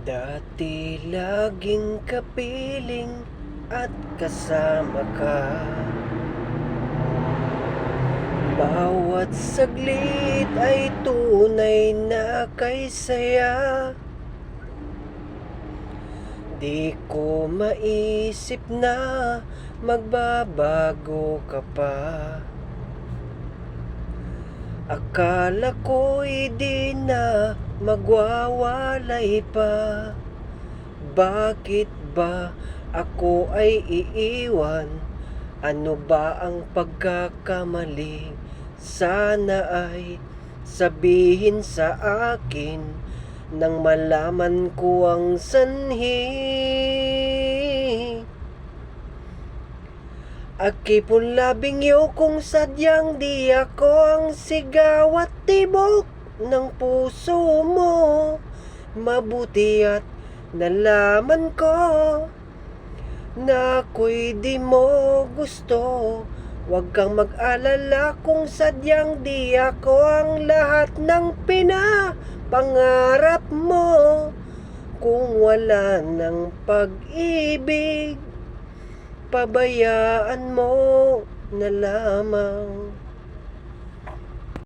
Dati laging kapiling at kasama ka. Bawat saglit ay tunay na kay saya. Di ko maisip na magbabago ka pa. Akala ko'y di na magwawalay pa. Bakit ba ako ay iiwan? Ano ba ang pagkakamali? Sana ay sabihin sa akin nang malaman ko ang sanhi. Akipon labing iyo kung sadyang di ako ang sigaw at tibok ng puso mo. Mabuti at nalaman ko na ako'y di mo gusto. Huwag kang mag-alala kung sadyang di ako ang lahat ng pinapangarap mo. Kung wala ng pag-ibig, pabayaan mo na lamang.